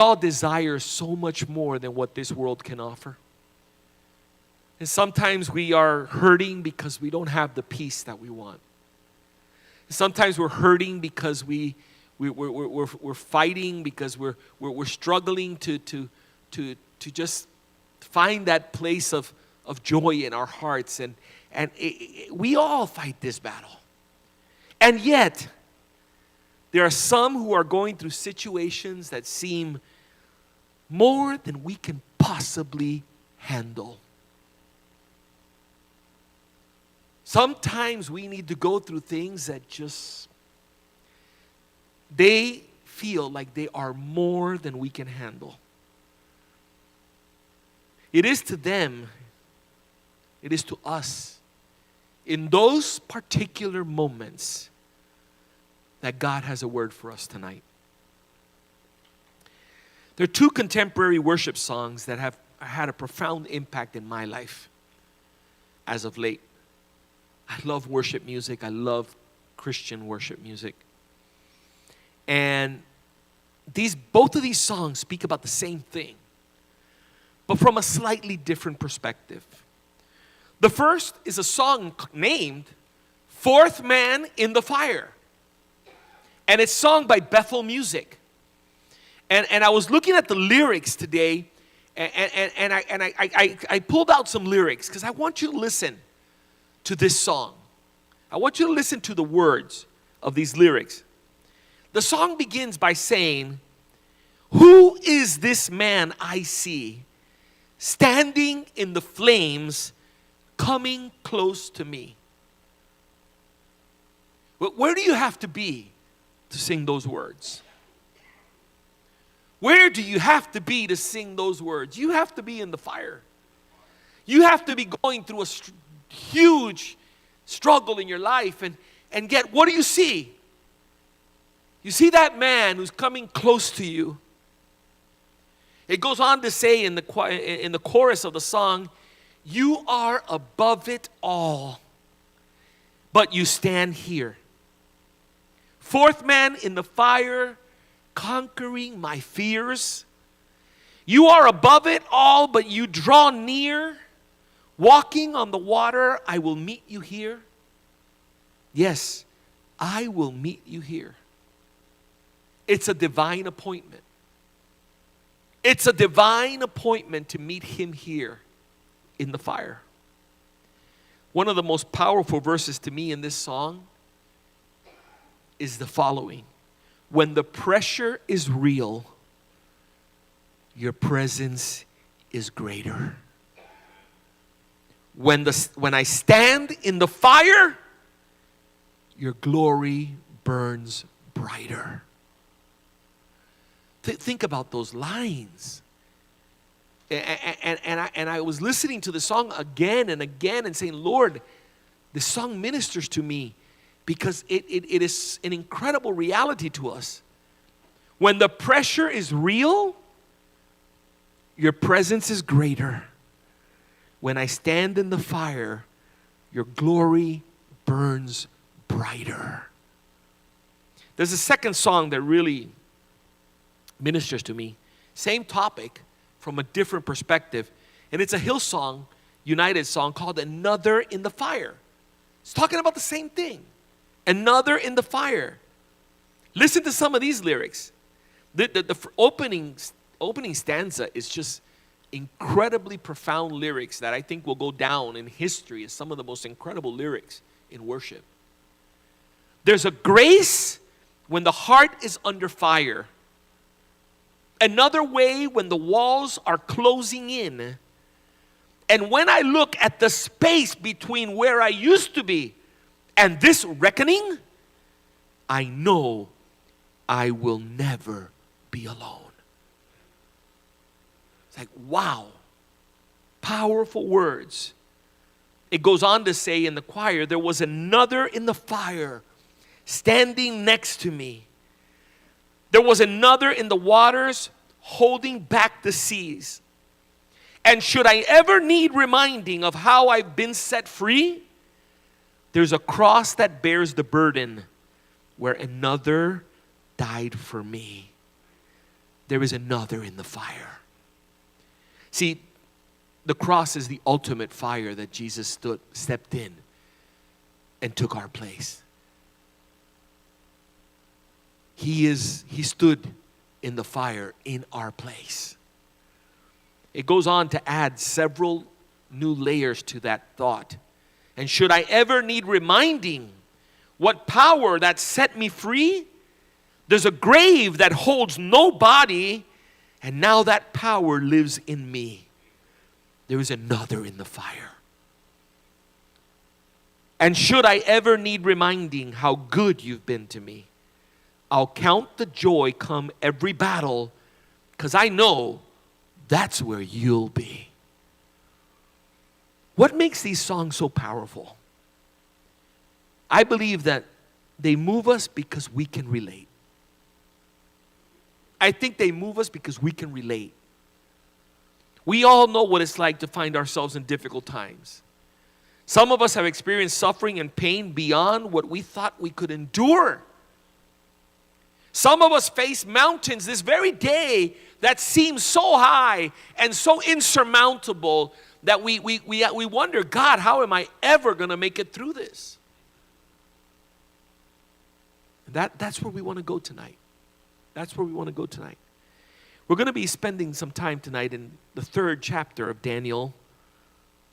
all desire so much more than what this world can offer. And sometimes we are hurting because we don't have the peace that we want. Sometimes we're hurting because we're fighting, because we're struggling to just find that place of joy in our hearts. And we all fight this battle. And yet, there are some who are going through situations that seem more than we can possibly handle. Sometimes we need to go through things that they feel like they are more than we can handle. It is to them, it is to us, in those particular moments that God has a word for us tonight. There are two contemporary worship songs that have had a profound impact in my life as of late. I love worship music. I love Christian worship music. And both of these songs speak about the same thing, but from a slightly different perspective. The first is a song named Fourth Man in the Fire. And it's sung by Bethel Music. And I was looking at the lyrics today, and I pulled out some lyrics because I want you to listen to this song. I want you to listen to the words of these lyrics. The song begins by saying, "Who is this man I see, standing in the flames, coming close to me?" Where do you have to be to sing those words? Where do you have to be to sing those words? You have to be in the fire. You have to be going through a huge struggle in your life, and yet what do you see? You see that man who's coming close to you. It goes on to say in the chorus of the song, "You are above it all, but you stand here. Fourth man in the fire, conquering my fears. You are above it all, but you draw near. Walking on the water, I will meet you here. Yes, I will meet you here." It's a divine appointment. It's a divine appointment to meet him here in the fire. One of the most powerful verses to me in this song is the following: "When the pressure is real, your presence is greater. When I stand in the fire, your glory burns brighter." Think about those lines. And I was listening to the song again and again and saying, Lord, this song ministers to me because it is an incredible reality to us. When the pressure is real, your presence is greater. When I stand in the fire, your glory burns brighter. There's a second song that really ministers to me. Same topic from a different perspective. And it's a Hillsong United song called "Another in the Fire." It's talking about the same thing. Another in the fire. Listen to some of these lyrics. The opening stanza is just incredibly profound lyrics that I think will go down in history as some of the most incredible lyrics in worship. There's a grace when the heart is under fire. Another way when the walls are closing in. And when I look at the space between where I used to be and this reckoning, I know I will never be alone. It's like, wow. Powerful words. It goes on to say in the choir, "There was another in the fire standing next to me. There was another in the waters holding back the seas. And should I ever need reminding of how I've been set free, there's a cross that bears the burden where another died for me." there is another in the fire. See, the cross is the ultimate fire that Jesus stepped in and took our place. He stood in the fire in our place. It goes on to add several new layers to that thought. And should I ever need reminding what power that set me free, there's a grave that holds no body, and now that power lives in me. There is another in the fire. And should I ever need reminding how good you've been to me, I'll count the joy come every battle, because I know that's where you'll be. What makes these songs so powerful? I believe that they move us because we can relate. I think they move us because we can relate. We all know what it's like to find ourselves in difficult times. Some of us have experienced suffering and pain beyond what we thought we could endure. Some of us face mountains this very day that seem so high and so insurmountable that we wonder, God, how am I ever going to make it through this? That's where we want to go tonight. That's where we want to go tonight. We're going to be spending some time tonight in the 3rd chapter of Daniel,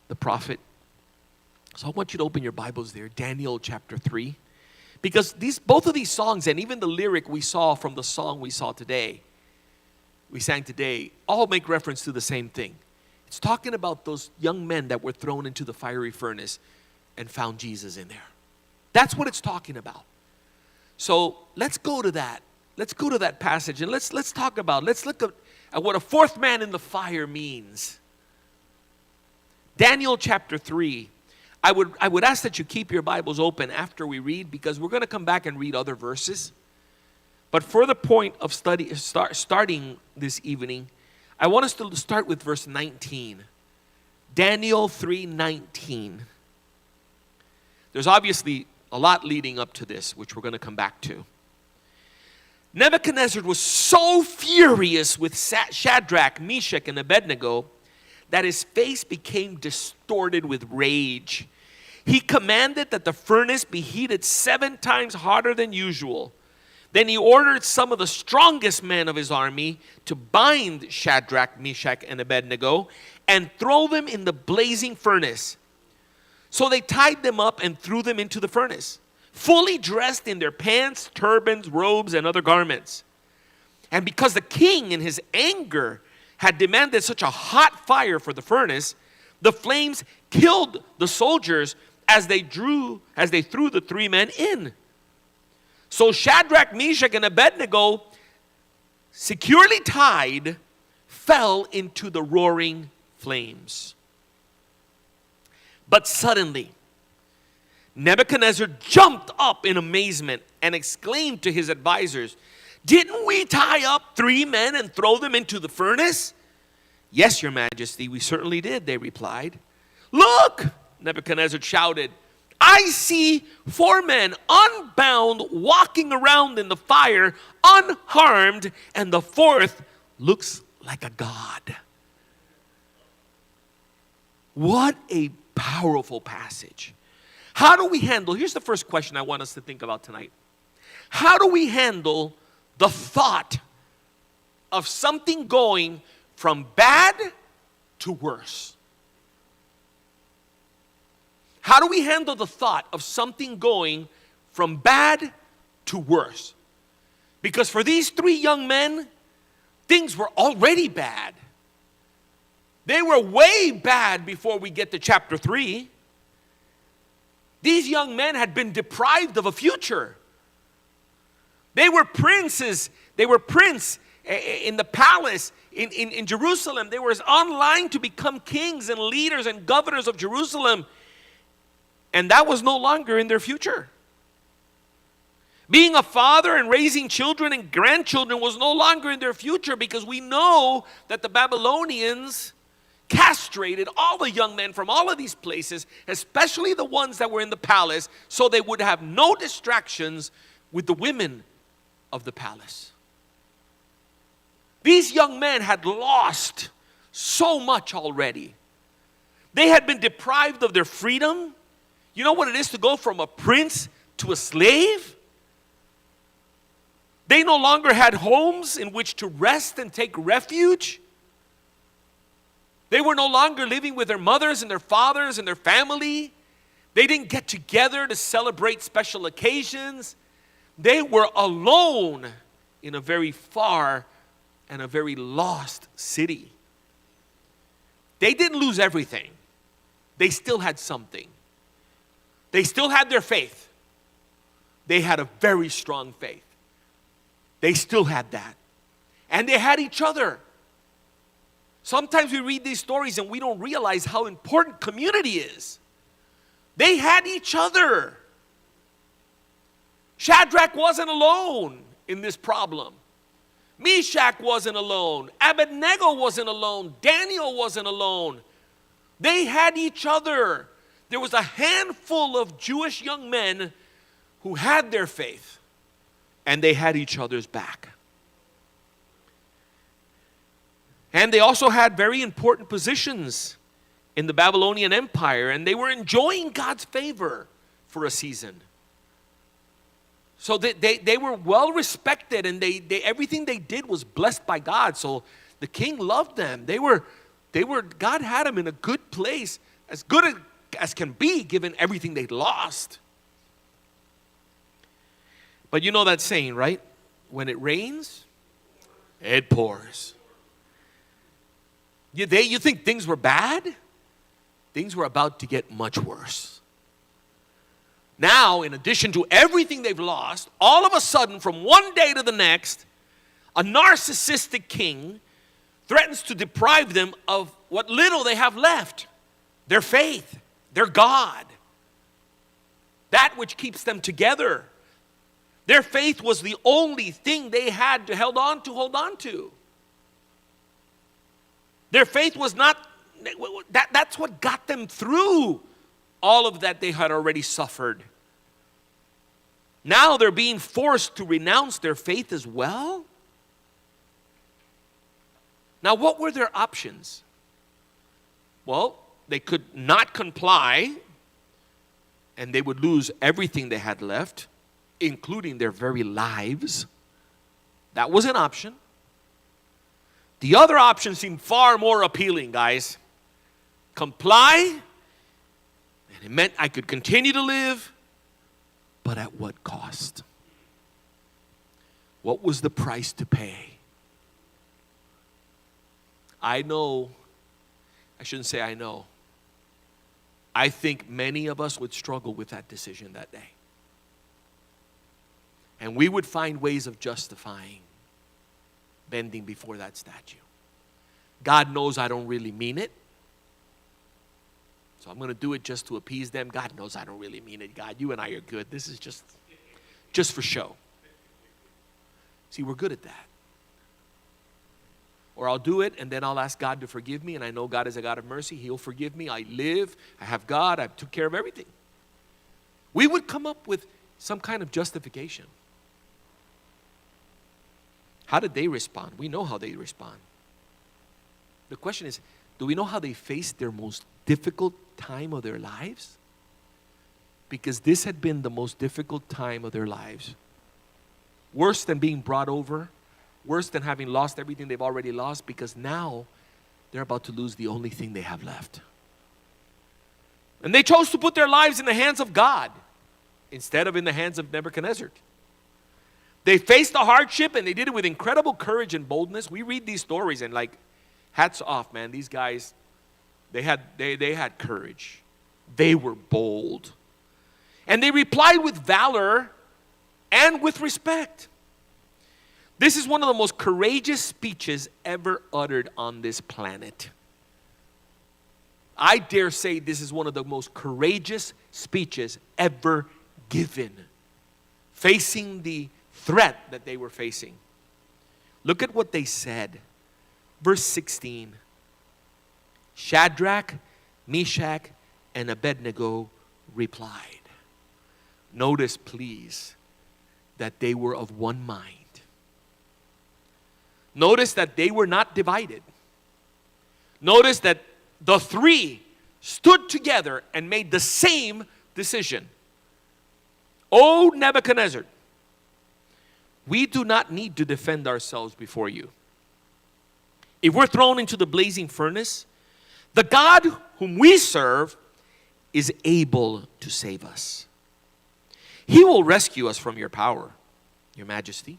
the prophet. So I want you to open your Bibles there, Daniel chapter 3. Because both of these songs, and even the lyric we saw from the song we sang today, all make reference to the same thing. It's talking about those young men that were thrown into the fiery furnace and found Jesus in there. That's what it's talking about. So let's go to that. Let's go to that passage and let's look at what a fourth man in the fire means. Daniel chapter 3. I would ask that you keep your Bibles open after we read, because we're going to come back and read other verses. But for the point of starting this evening, I want us to start with verse 19. Daniel 3:19. There's obviously a lot leading up to this, which we're going to come back to. Nebuchadnezzar was so furious with Shadrach, Meshach, and Abednego that his face became distorted with rage. He commanded that the furnace be heated 7 times hotter than usual. Then he ordered some of the strongest men of his army to bind Shadrach, Meshach, and Abednego and throw them in the blazing furnace. So they tied them up and threw them into the furnace, fully dressed in their pants, turbans, robes, and other garments. And because the king in his anger had demanded such a hot fire for the furnace, the flames killed the soldiers as they threw the 3 men in. So Shadrach, Meshach, and Abednego, securely tied, fell into the roaring flames. But suddenly, Nebuchadnezzar jumped up in amazement and exclaimed to his advisors, "Didn't we tie up 3 men and throw them into the furnace?" "Yes, your majesty, we certainly did," they replied. "Look," Nebuchadnezzar shouted, "I see 4 men unbound walking around in the fire unharmed, and the 4th looks like a god." What a powerful passage. How do we handle, here's the first question I want us to think about tonight. How do we handle the thought of something going from bad to worse? How do we handle the thought of something going from bad to worse? Because for these 3 young men, things were already bad. They were way bad before we get to chapter 3. These young men had been deprived of a future. They were princes. They were prince in the palace in Jerusalem. They were online to become kings and leaders and governors of Jerusalem. And that was no longer in their future. Being a father and raising children and grandchildren was no longer in their future, because we know that the Babylonians castrated all the young men from all of these places, especially the ones that were in the palace, so they would have no distractions with the women of the palace. These young men had lost so much already. They had been deprived of their freedom. You know what it is to go from a prince to a slave? They no longer had homes in which to rest and take refuge. They were no longer living with their mothers and their fathers and their family. They didn't get together to celebrate special occasions. They were alone in a very far and a very lost city. They didn't lose everything. They still had something. They still had their faith. They had a very strong faith. They still had that. And they had each other. Sometimes we read these stories and we don't realize how important community is. They had each other. Shadrach wasn't alone in this problem. Meshach wasn't alone. Abednego wasn't alone. Daniel wasn't alone. They had each other. There was a handful of Jewish young men who had their faith, and they had each other's back. And they also had very important positions in the Babylonian Empire, and they were enjoying God's favor for a season. So they were well respected, and they everything they did was blessed by God. So the king loved them. God had them in a good place, as good as can be given everything they'd lost. But you know that saying, right? When it rains, it pours. You think things were bad? Things were about to get much worse. Now, in addition to everything they've lost, all of a sudden, from one day to the next, a narcissistic king threatens to deprive them of what little they have left. Their faith, their God. That which keeps them together. Their faith was the only thing they had to hold on to. Their faith was not, that's what got them through all of that they had already suffered. Now they're being forced to renounce their faith as well. Now, what were their options? Well, they could not comply, and they would lose everything they had left, including their very lives. That was an option. The other option seemed far more appealing, guys. Comply, and it meant I could continue to live, but at what cost? What was the price to pay? I shouldn't say I know. I think many of us would struggle with that decision that day. And we would find ways of justifying bending before that statue. God knows I don't really mean it. So I'm going to do it just to appease them. God knows I don't really mean it. God, you and I are good. This is just for show. See, we're good at that. Or I'll do it and then I'll ask God to forgive me, and I know God is a God of mercy. He'll forgive me. I live. I have God. I took care of everything. We would come up with some kind of justification. How did they respond? We know how they respond. The question is, do we know how they faced their most difficult time of their lives? Because this had been the most difficult time of their lives. Worse than being brought over. Worse than having lost everything they've already lost, because now they're about to lose the only thing they have left. And they chose to put their lives in the hands of God instead of in the hands of Nebuchadnezzar. They faced the hardship, and they did it with incredible courage and boldness. We read these stories and hats off, man. These guys, they had courage. They were bold. And they replied with valor and with respect. This is one of the most courageous speeches ever uttered on this planet. I dare say this is one of the most courageous speeches ever given, facing the threat that they were facing. Look at what they said. Verse 16. Shadrach, Meshach, and Abednego replied. Notice, please, that they were of one mind. Notice that they were not divided. Notice that the three stood together and made the same decision. O Nebuchadnezzar, we do not need to defend ourselves before you. If we're thrown into the blazing furnace, the God whom we serve is able to save us. He will rescue us from your power, your majesty.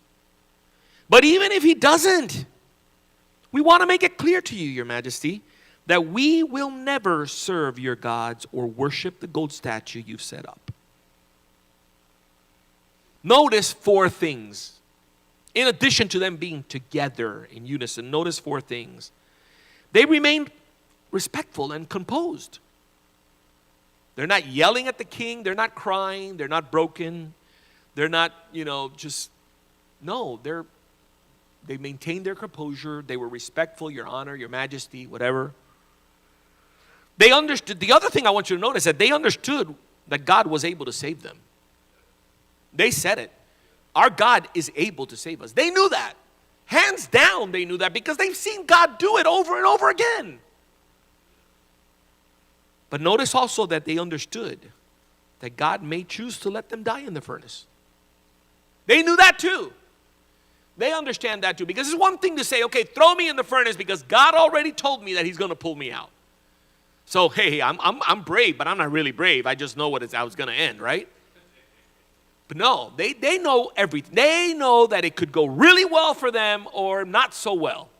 But even if he doesn't, we want to make it clear to you, your majesty, that we will never serve your gods or worship the gold statue you've set up. Notice four things. In addition to them being together in unison, notice four things. They remained respectful and composed. They're not yelling at the king. They're not crying. They're not broken. They're not, they maintained their composure. They were respectful, your honor, your majesty, whatever. They understood. The other thing I want you to notice is that they understood that God was able to save them. They said it. Our God is able to save us. They knew that. Hands down, they knew that because they've seen God do it over and over again. But notice also that they understood that God may choose to let them die in the furnace. They knew that too. They understand that too. Because it's one thing to say, okay, throw me in the furnace because God already told me that he's going to pull me out. So, hey, I'm brave, but I'm not really brave. I just know how it's going to end, right? But no, they know everything. They know that it could go really well for them or not so well,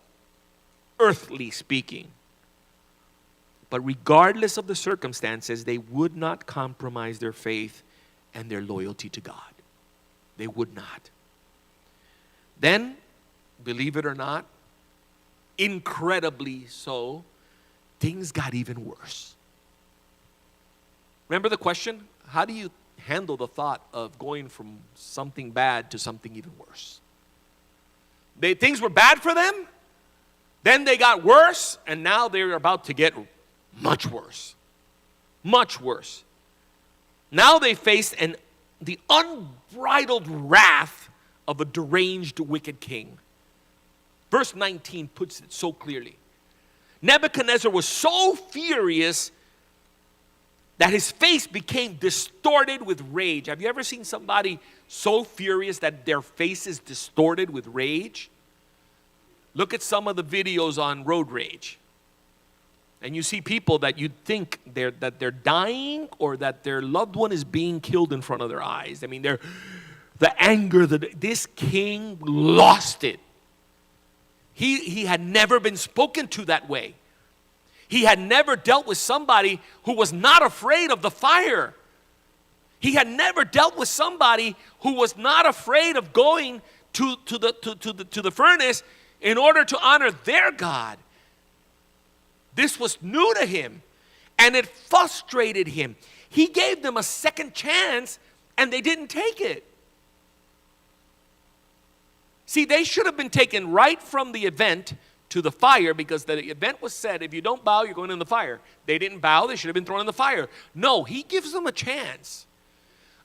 earthly speaking. But regardless of the circumstances, they would not compromise their faith and their loyalty to God. They would not. Then, believe it or not, incredibly so, things got even worse. Remember the question? How do you handle the thought of going from something bad to something even worse? Things were bad for them, then they got worse, and now they're about to get much worse. Much worse. Now they faced the unbridled wrath of a deranged, wicked king. Verse 19 puts it so clearly. Nebuchadnezzar was so furious that his face became distorted with rage. Have you ever seen somebody so furious that their face is distorted with rage? Look at some of the videos on road rage. And you see people that you think they're dying or that their loved one is being killed in front of their eyes. I mean, the anger, this king lost it. He had never been spoken to that way. He had never dealt with somebody who was not afraid of the fire. He had never dealt with somebody who was not afraid of going to the furnace in order to honor their God. This was new to him, and it frustrated him. He gave them a second chance, and they didn't take it. See, they should have been taken right from the event to the fire because the event was said, if you don't bow, you're going in the fire. They didn't bow. They should have been thrown in the fire. No, he gives them a chance.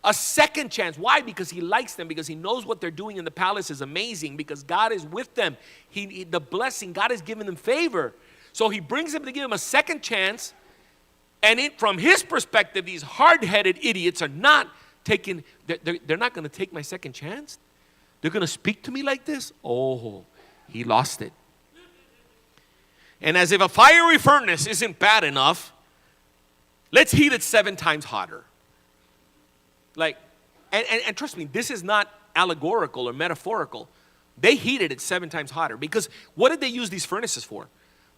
A second chance. Why? Because he likes them, because he knows what they're doing in the palace is amazing, because God is with them. The blessing, God has given them favor. So he brings them to give him a second chance, and from his perspective, these hard-headed idiots are not taking, they're not going to take my second chance? They're going to speak to me like this? Oh, he lost it. And as if a fiery furnace isn't bad enough, let's heat it 7 times hotter. And trust me, this is not allegorical or metaphorical. They heated it 7 times hotter because what did they use these furnaces for?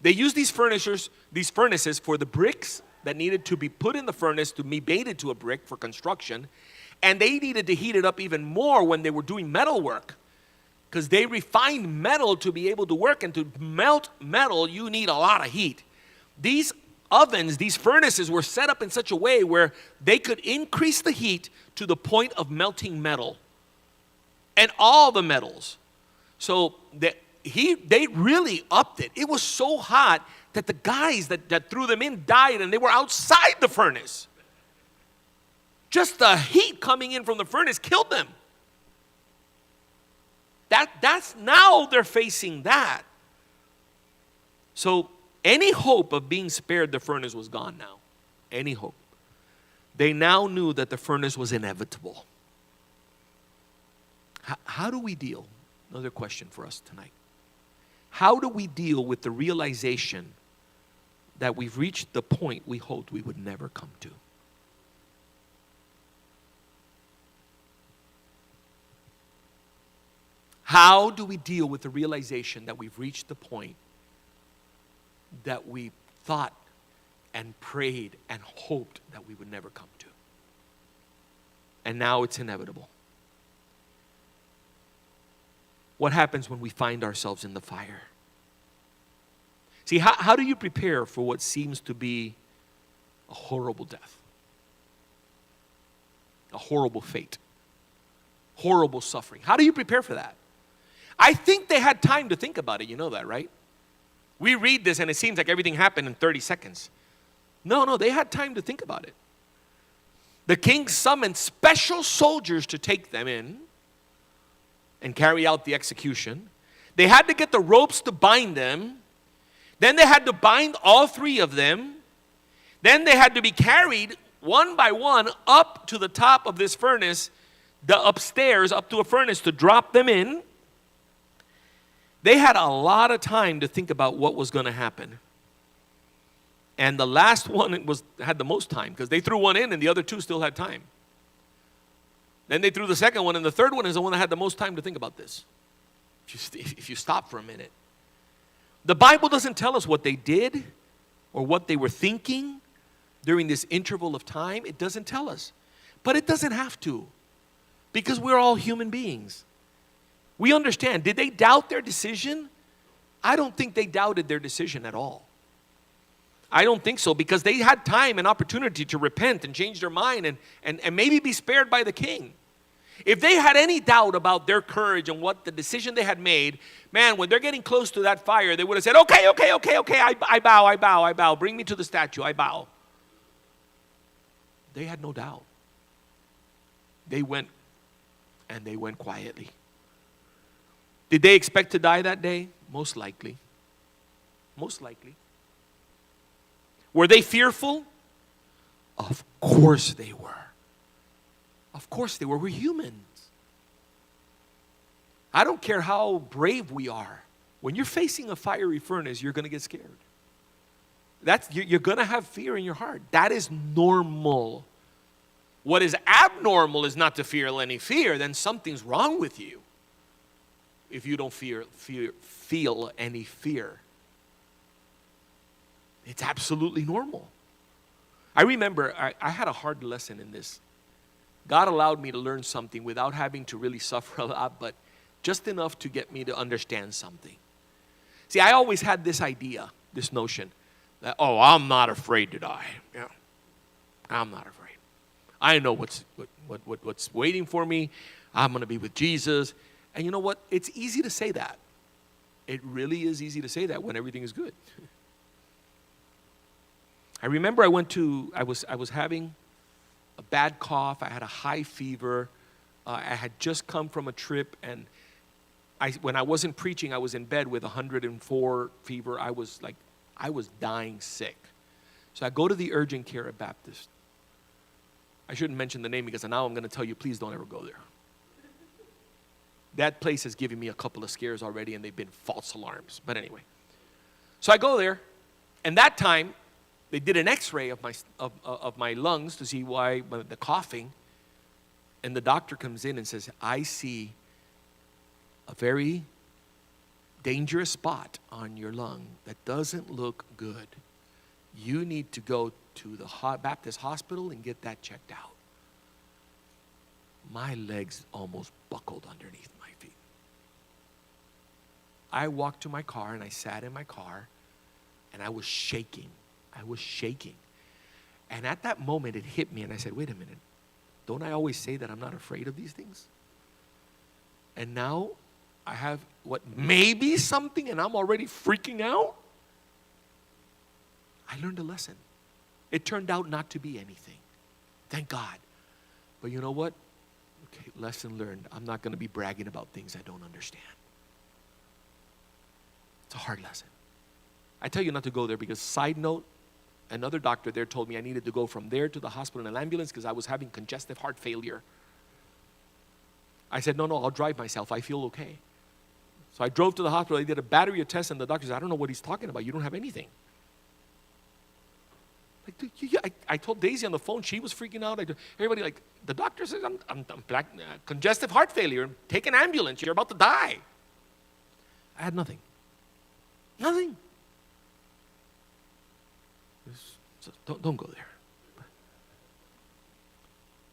They used these furnaces for the bricks that needed to be put in the furnace to be made into a brick for construction. And they needed to heat it up even more when they were doing metal work, because they refined metal to be able to work, and to melt metal, you need a lot of heat. These ovens, these furnaces were set up in such a way where they could increase the heat to the point of melting metal and all the metals. So they really upped it. It was so hot that the guys that threw them in died, and they were outside the furnace. Just the heat coming in from the furnace killed them. That's now they're facing that. So any hope of being spared the furnace was gone now. Any hope. They now knew that the furnace was inevitable. How do we deal? Another question for us tonight. How do we deal with the realization that we've reached the point we hoped we would never come to? How do we deal with the realization that we've reached the point that we thought and prayed and hoped that we would never come to? And now it's inevitable. What happens when we find ourselves in the fire? See, how do you prepare for what seems to be a horrible death? A horrible fate. Horrible suffering. How do you prepare for that? I think they had time to think about it. You know that, right? We read this and it seems like everything happened in 30 seconds. No, they had time to think about it. The king summoned special soldiers to take them in and carry out the execution. They had to get the ropes to bind them. Then they had to bind all three of them. Then they had to be carried one by one up to the top of this furnace, the upstairs, up to a furnace to drop them in. They had a lot of time to think about what was going to happen. And the last one had the most time because they threw one in and the other two still had time. Then they threw the second one, and the third one is the one that had the most time to think about this. If you stop for a minute. The Bible doesn't tell us what they did or what they were thinking during this interval of time. It doesn't tell us. But it doesn't have to, because we're all human beings. We understand. Did they doubt their decision? I don't think they doubted their decision at all. I don't think so, because they had time and opportunity to repent and change their mind and maybe be spared by the king. If they had any doubt about their courage and what the decision they had made, man, when they're getting close to that fire, they would have said, okay, I bow. Bring me to the statue, I bow. They had no doubt. They went, and they went quietly. Did they expect to die that day? Most likely. Most likely. Were they fearful? Of course they were. Of course they were. We're humans. I don't care how brave we are. When you're facing a fiery furnace, you're going to get scared. You're going to have fear in your heart. That is normal. What is abnormal is not to feel any fear. Then something's wrong with you if you don't feel any fear. It's absolutely normal. I remember I had a hard lesson in this. God allowed me to learn something without having to really suffer a lot, but just enough to get me to understand something. See, I always had this idea, this notion, that, I'm not afraid to die. Yeah, I'm not afraid. I know what's waiting for me. I'm going to be with Jesus. And you know what? It's easy to say that. It really is easy to say that when everything is good. I remember I was having a bad cough. I had a high fever. I had just come from a trip, and when I wasn't preaching, I was in bed with 104 fever. I was dying sick. So I go to the urgent care at Baptist. I shouldn't mention the name because now I'm going to tell you, please don't ever go there. That place has given me a couple of scares already, and they've been false alarms. But anyway, so I go there, and that time they did an X-ray of my lungs to see why the coughing, and the doctor comes in and says, I see a very dangerous spot on your lung that doesn't look good. You need to go to the Baptist hospital and get that checked out. My legs almost buckled underneath my feet. I walked to my car and I sat in my car and I was shaking. And at that moment it hit me and I said, wait a minute. Don't I always say that I'm not afraid of these things? And now I have what may be something and I'm already freaking out. I learned a lesson. It turned out not to be anything. Thank God. But you know what? Okay, lesson learned. I'm not going to be bragging about things I don't understand. It's a hard lesson. I tell you not to go there because, side note, another doctor there told me I needed to go from there to the hospital in an ambulance because I was having congestive heart failure. I said, no, I'll drive myself. I feel okay. So I drove to the hospital. They did a battery of tests, and the doctor said, I don't know what he's talking about. You don't have anything. Like, dude, I told Daisy on the phone. She was freaking out. Everybody, like, the doctor says, I'm congestive heart failure. Take an ambulance. You're about to die. I had nothing. Nothing. So don't go there.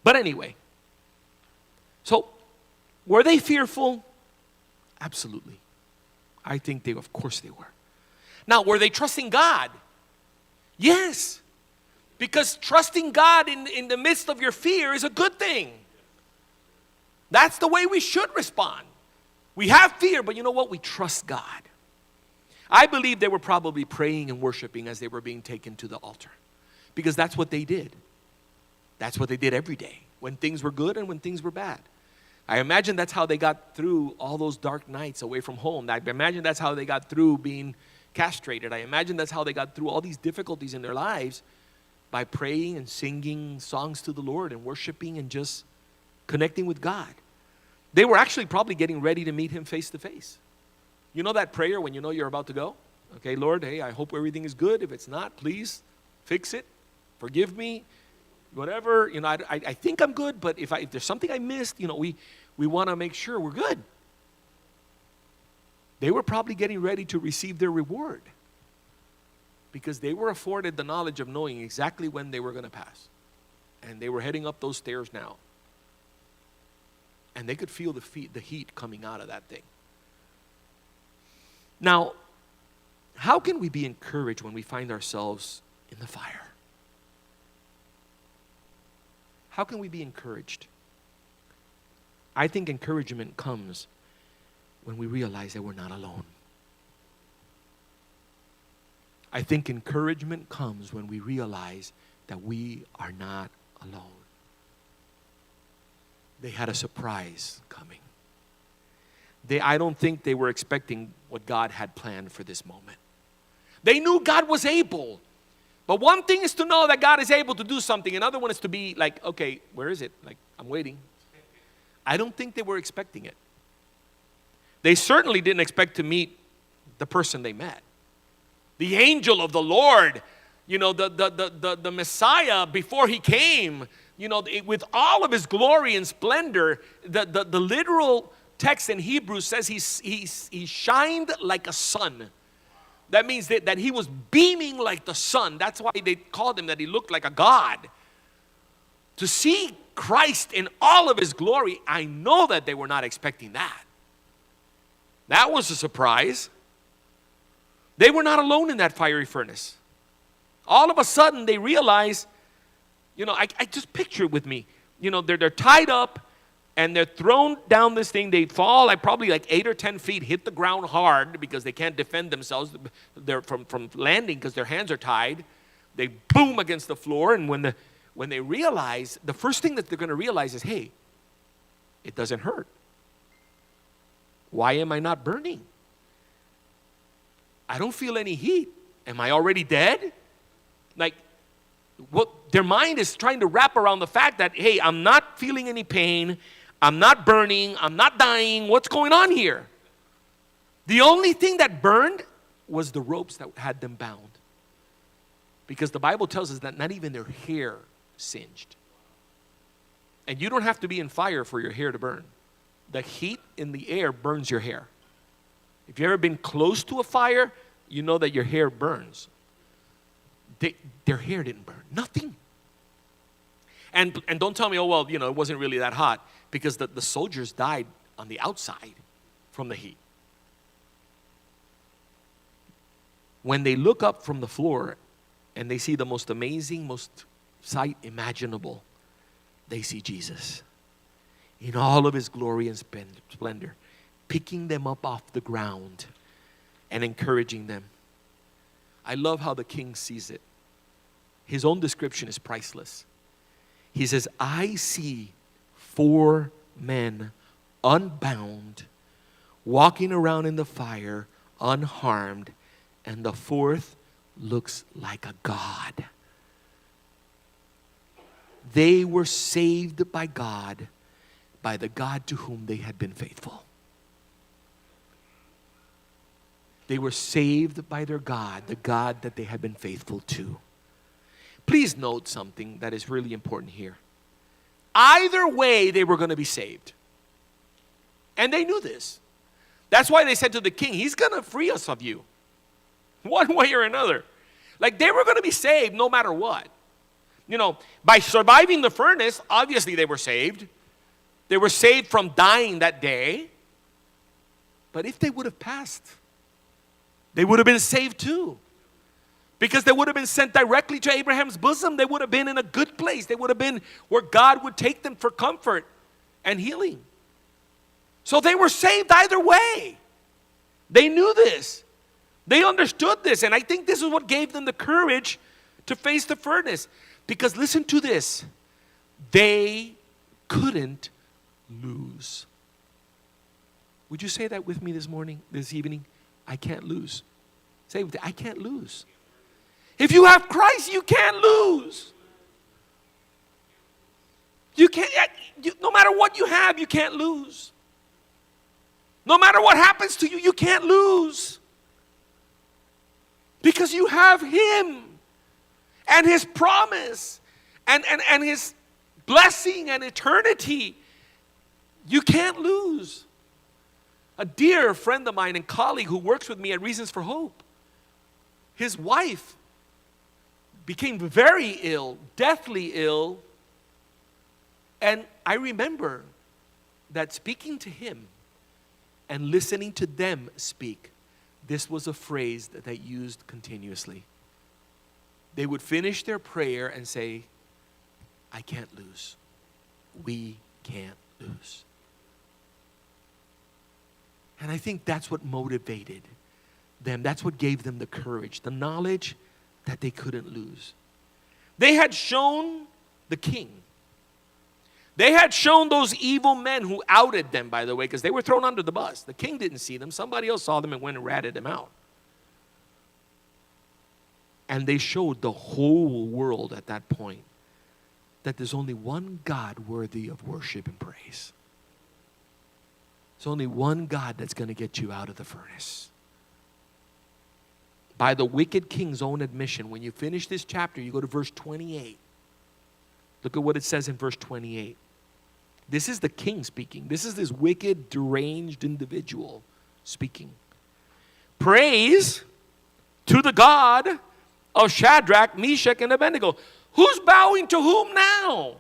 But anyway, so were they fearful? Absolutely. I think of course they were. Now, were they trusting God? Yes. Because trusting God in the midst of your fear is a good thing. That's the way we should respond. We have fear, but you know what? We trust God. I believe they were probably praying and worshiping as they were being taken to the altar. Because that's what they did. That's what they did every day. When things were good and when things were bad. I imagine that's how they got through all those dark nights away from home. I imagine that's how they got through being castrated. I imagine that's how they got through all these difficulties in their lives, by praying and singing songs to the Lord and worshiping and just connecting with God. They were actually probably getting ready to meet Him face to face. You know that prayer when you know you're about to go? Okay, Lord, hey, I hope everything is good. If it's not, please fix it. Forgive me. Whatever, you know, I think I'm good, but if there's something I missed, you know, we want to make sure we're good. They were probably getting ready to receive their reward because they were afforded the knowledge of knowing exactly when they were going to pass. And they were heading up those stairs now. And they could feel the heat coming out of that thing. Now, how can we be encouraged when we find ourselves in the fire? How can we be encouraged? I think encouragement comes when we realize that we're not alone. I think encouragement comes when we realize that we are not alone. They had a surprise coming. I don't think they were expecting what God had planned for this moment. They knew God was able. But one thing is to know that God is able to do something. Another one is to be like, okay, where is it? Like, I'm waiting. I don't think they were expecting it. They certainly didn't expect to meet the person they met. The angel of the Lord, you know, the Messiah before He came, you know, with all of His glory and splendor. The literal text in Hebrew says he shined like a sun. That means that He was beaming like the sun. That's why they called Him that He looked like a god. To see Christ in all of His glory, I know that they were not expecting that. That was a surprise. They were not alone in that fiery furnace. All of a sudden, they realize, you know, I just picture it with me. You know, they're tied up. And they're thrown down this thing. They fall like probably like 8 or 10 feet, hit the ground hard because they can't defend themselves. They're from landing because their hands are tied. They boom against the floor. And when they realize, the first thing that they're going to realize is, hey, it doesn't hurt. Why am I not burning? I don't feel any heat. Am I already dead? Like, what their mind is trying to wrap around the fact that, hey, I'm not feeling any pain. I'm not burning. I'm not dying. What's going on here? The only thing that burned was the ropes that had them bound. Because the Bible tells us that not even their hair singed. And you don't have to be in fire for your hair to burn. The heat in the air burns your hair. If you've ever been close to a fire, you know that your hair burns. Their hair didn't burn. Nothing. And don't tell me, oh, well, you know, it wasn't really that hot. Because the soldiers died on the outside from the heat. When they look up from the floor and they see the most amazing, most sight imaginable, they see Jesus in all of His glory and splendor, picking them up off the ground and encouraging them. I love how the king sees it. His own description is priceless. He says, I see 4 men unbound, walking around in the fire unharmed, and the fourth looks like a god. They were saved by God, by the God to whom they had been faithful. They were saved by their God, the God that they had been faithful to. Please note something that is really important here. Either way, they were going to be saved. And they knew this. That's why they said to the king, he's going to free us of you. One way or another. Like, they were going to be saved no matter what. You know, by surviving the furnace, obviously they were saved. They were saved from dying that day. But if they would have passed, they would have been saved too. Because they would have been sent directly to Abraham's bosom. They would have been in a good place. They would have been where God would take them for comfort and healing. So they were saved either way. They knew this. They understood this. And I think this is what gave them the courage to face the furnace. Because listen to this. They couldn't lose. Would you say that with me this evening? I can't lose. Say it with me. I can't lose. If you have Christ, you can't lose. You can't, no matter what you have, you can't lose. No matter what happens to you, you can't lose. Because you have Him and His promise and His blessing and eternity. You can't lose. A dear friend of mine and colleague who works with me at Reasons for Hope, his wife became very ill, deathly ill. And I remember that speaking to him and listening to them speak, this was a phrase that they used continuously. They would finish their prayer and say, I can't lose. We can't lose. And I think that's what motivated them. That's what gave them the courage, the knowledge that they couldn't lose. They had shown the king. They had shown those evil men who outed them, by the way, because they were thrown under the bus. The king didn't see them. Somebody else saw them and went and ratted them out. And they showed the whole world at that point that there's only one God worthy of worship and praise. There's only one God that's going to get you out of the furnace. By the wicked king's own admission, when you finish this chapter, you go to verse 28. Look at what it says in verse 28. This is the king speaking. This is this wicked, deranged individual speaking. Praise to the God of Shadrach, Meshach, and Abednego. Who's bowing to whom now?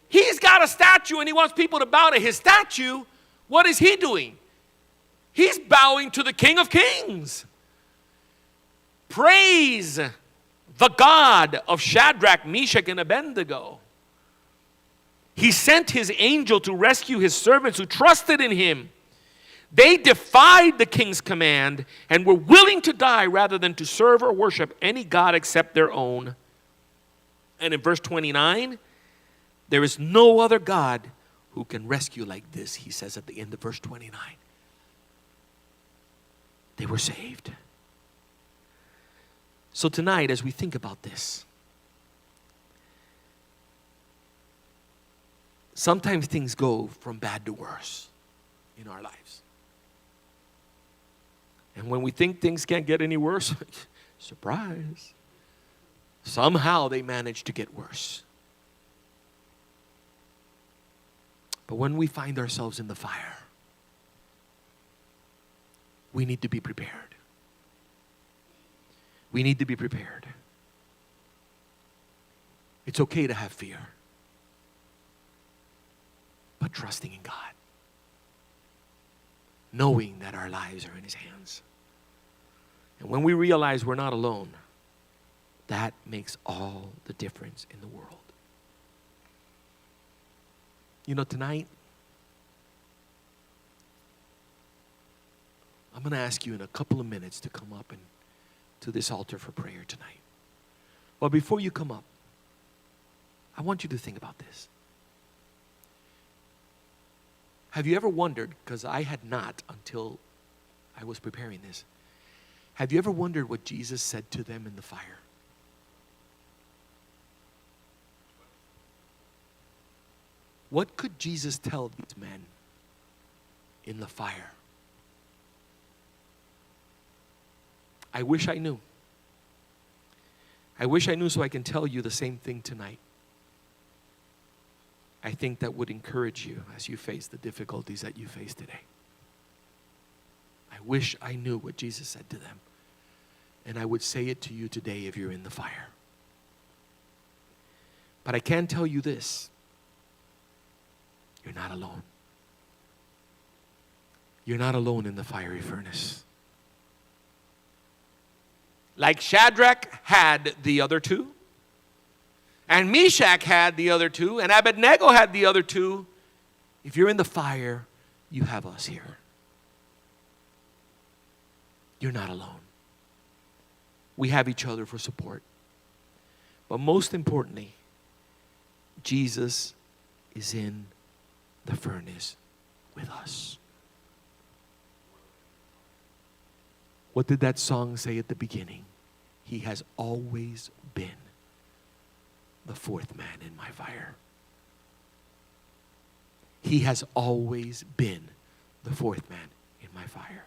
He's got a statue and he wants people to bow to his statue. What is he doing? He's bowing to the King of Kings. Praise the God of Shadrach, Meshach, and Abednego. He sent his angel to rescue his servants who trusted in him. They defied the king's command and were willing to die rather than to serve or worship any god except their own. And in verse 29, there is no other God who can rescue like this, he says at the end of verse 29. They were saved. So tonight, as we think about this, sometimes things go from bad to worse in our lives. And when we think things can't get any worse, surprise, somehow they manage to get worse. But when we find ourselves in the fire, we need to be prepared. We need to be prepared. It's okay to have fear, but trusting in God, knowing that our lives are in His hands. And when we realize we're not alone, that makes all the difference in the world. You know, tonight, I'm going to ask you in a couple of minutes to come up and to this altar for prayer tonight. But before you come up, I want you to think about this. Have you ever wondered, because I had not until I was preparing this, have you ever wondered what Jesus said to them in the fire? What could Jesus tell these men in the fire? I wish I knew. I wish I knew so I can tell you the same thing tonight. I think that would encourage you as you face the difficulties that you face today. I wish I knew what Jesus said to them. And I would say it to you today if you're in the fire. But I can tell you this. You're not alone. You're not alone in the fiery furnace. Like Shadrach had the other two, and Meshach had the other two, and Abednego had the other two. If you're in the fire, you have us here. You're not alone. We have each other for support. But most importantly, Jesus is in the furnace with us. What did that song say at the beginning? He has always been the fourth man in my fire. He has always been the fourth man in my fire.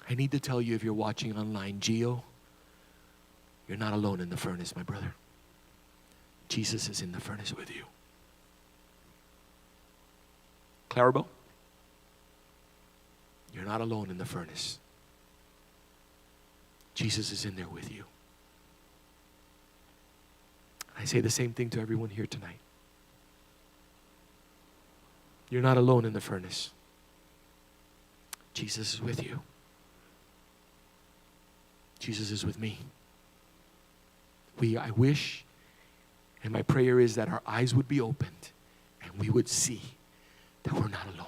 I need to tell you, if you're watching online, Gio, you're not alone in the furnace, my brother. Jesus is in the furnace with you. Clarabelle, you're not alone in the furnace. Jesus is in there with you. I say the same thing to everyone here tonight. You're not alone in the furnace. Jesus is with you. Jesus is with me. I wish, and my prayer is that our eyes would be opened and we would see that we're not alone.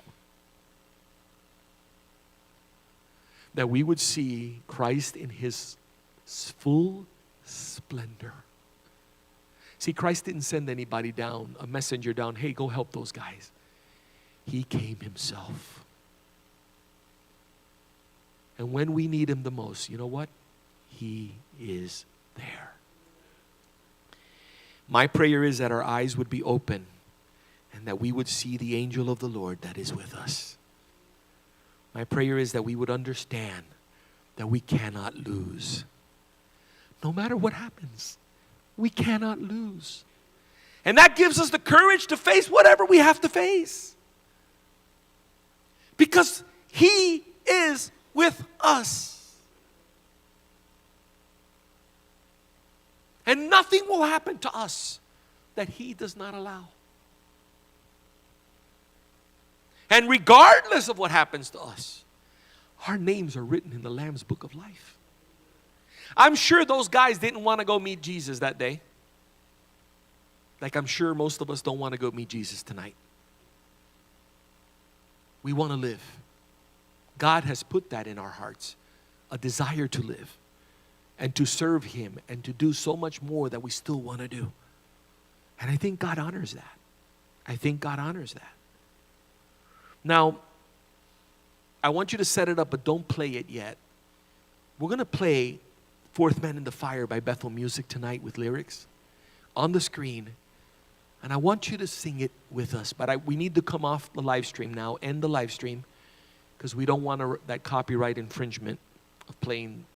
That we would see Christ in his full splendor. See, Christ didn't send anybody down, a messenger down, hey, go help those guys. He came himself. And when we need him the most, you know what? He is there. My prayer is that our eyes would be open and that we would see the angel of the Lord that is with us. My prayer is that we would understand that we cannot lose. No matter what happens, we cannot lose. And that gives us the courage to face whatever we have to face. Because he is with us. And nothing will happen to us that he does not allow. And regardless of what happens to us, our names are written in the Lamb's book of life. I'm sure those guys didn't want to go meet Jesus that day. Like I'm sure most of us don't want to go meet Jesus tonight. We want to live. God has put that in our hearts, a desire to live and to serve him and to do so much more that we still want to do. And I think God honors that. I think God honors that. Now, I want you to set it up, but don't play it yet. We're going to play Fourth Man in the Fire by Bethel Music tonight with lyrics on the screen. And I want you to sing it with us. But we need to come off the live stream now, end the live stream, because we don't want that copyright infringement of playing